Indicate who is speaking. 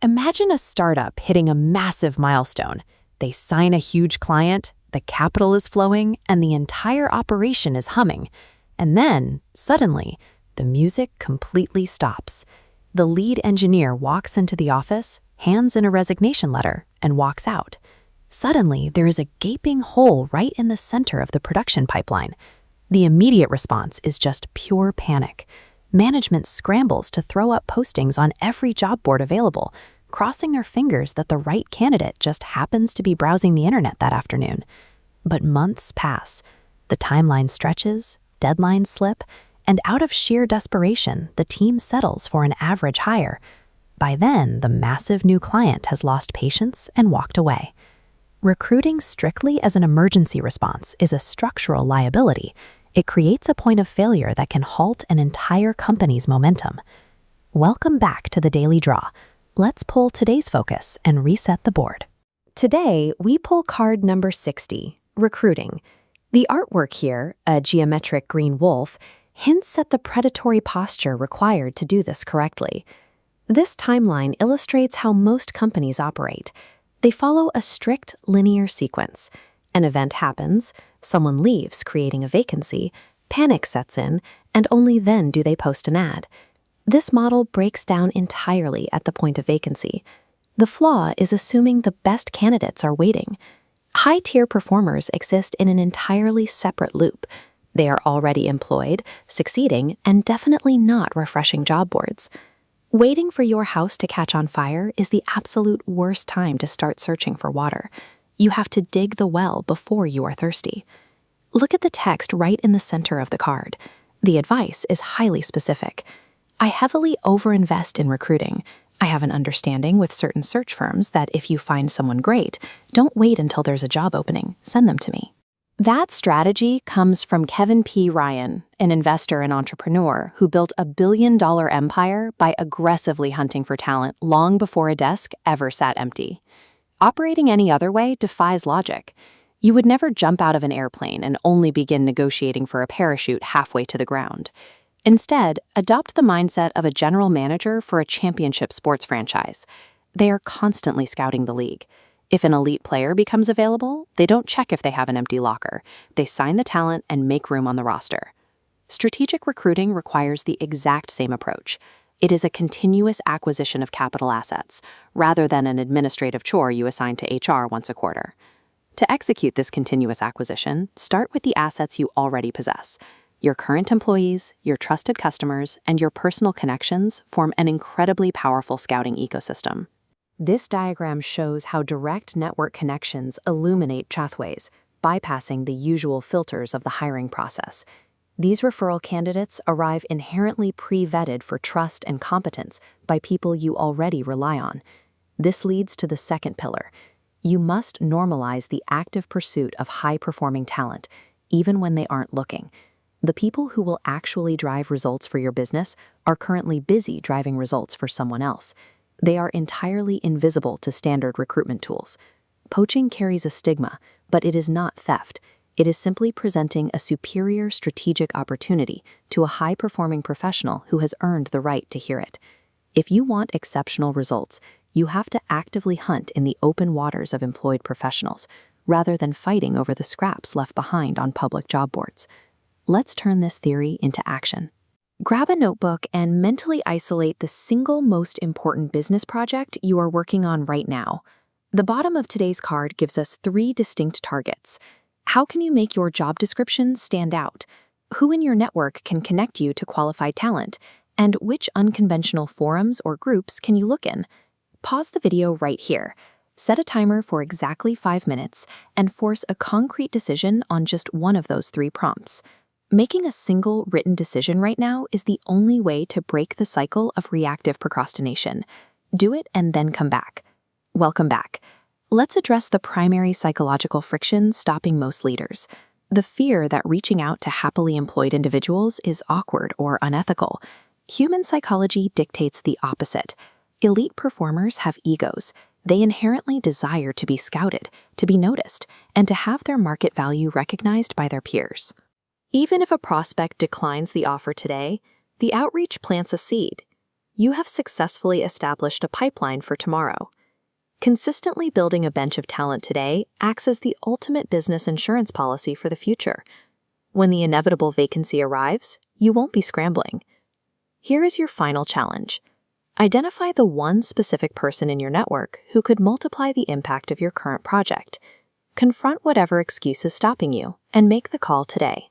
Speaker 1: Imagine a startup hitting a massive milestone. They sign a huge client, the capital is flowing, and the entire operation is humming. And then, suddenly, the music completely stops. The lead engineer walks into the office, hands in a resignation letter, and walks out. Suddenly, there is a gaping hole right in the center of the production pipeline. The immediate response is just pure panic. Management scrambles to throw up postings on every job board available, crossing their fingers that the right candidate just happens to be browsing the internet that afternoon. But months pass. The timeline stretches, deadlines slip, and out of sheer desperation, the team settles for an average hire. By then, the massive new client has lost patience and walked away. Recruiting strictly as an emergency response is a structural liability. It creates a point of failure that can halt an entire company's momentum. Welcome back to the Daily Draw. Let's pull today's focus and reset the board. Today, we pull card number 60, recruiting. The artwork here, a geometric green wolf, hints at the predatory posture required to do this correctly. This timeline illustrates how most companies operate. They follow a strict linear sequence. An event happens, someone leaves, creating a vacancy, panic sets in, and only then do they post an ad. This model breaks down entirely at the point of vacancy. The flaw is assuming the best candidates are waiting. High-tier performers exist in an entirely separate loop. They are already employed, succeeding, and definitely not refreshing job boards. Waiting for your house to catch on fire is the absolute worst time to start searching for water. You have to dig the well before you are thirsty. Look at the text right in the center of the card. The advice is highly specific. I heavily overinvest in recruiting. I have an understanding with certain search firms that if you find someone great, don't wait until there's a job opening. Send them to me. That strategy comes from Kevin P. Ryan, an investor and entrepreneur who built a billion-dollar empire by aggressively hunting for talent long before a desk ever sat empty. Operating any other way defies logic. You would never jump out of an airplane and only begin negotiating for a parachute halfway to the ground. Instead, adopt the mindset of a general manager for a championship sports franchise. They are constantly scouting the league. If an elite player becomes available, they don't check if they have an empty locker. They sign the talent and make room on the roster. Strategic recruiting requires the exact same approach. It is a continuous acquisition of capital assets, rather than an administrative chore you assign to HR once a quarter. To execute this continuous acquisition, start with the assets you already possess. Your current employees, your trusted customers, and your personal connections form an incredibly powerful scouting ecosystem. This diagram shows how direct network connections illuminate pathways, bypassing the usual filters of the hiring process. These referral candidates arrive inherently pre-vetted for trust and competence by people you already rely on. This leads to the second pillar. You must normalize the active pursuit of high-performing talent, even when they aren't looking. The people who will actually drive results for your business are currently busy driving results for someone else. They are entirely invisible to standard recruitment tools. Poaching carries a stigma, but it is not theft. It is simply presenting a superior strategic opportunity to a high-performing professional who has earned the right to hear it. If you want exceptional results, you have to actively hunt in the open waters of employed professionals, rather than fighting over the scraps left behind on public job boards. Let's turn this theory into action. Grab a notebook and mentally isolate the single most important business project you are working on right now. The bottom of today's card gives us 3 distinct targets. How can you make your job description stand out? Who in your network can connect you to qualified talent? And which unconventional forums or groups can you look in? Pause the video right here. Set a timer for exactly 5 minutes and force a concrete decision on just one of those 3 prompts. Making a single written decision right now is the only way to break the cycle of reactive procrastination. Do it and then come back. Welcome back. Let's address the primary psychological friction stopping most leaders. The fear that reaching out to happily employed individuals is awkward or unethical. Human psychology dictates the opposite. Elite performers have egos. They inherently desire to be scouted, to be noticed, and to have their market value recognized by their peers. Even if a prospect declines the offer today, the outreach plants a seed. you have successfully established a pipeline for tomorrow. Consistently building a bench of talent today acts as the ultimate business insurance policy for the future. When the inevitable vacancy arrives, you won't be scrambling. Here is your final challenge. Identify the one specific person in your network who could multiply the impact of your current project. Confront whatever excuse is stopping you and make the call today.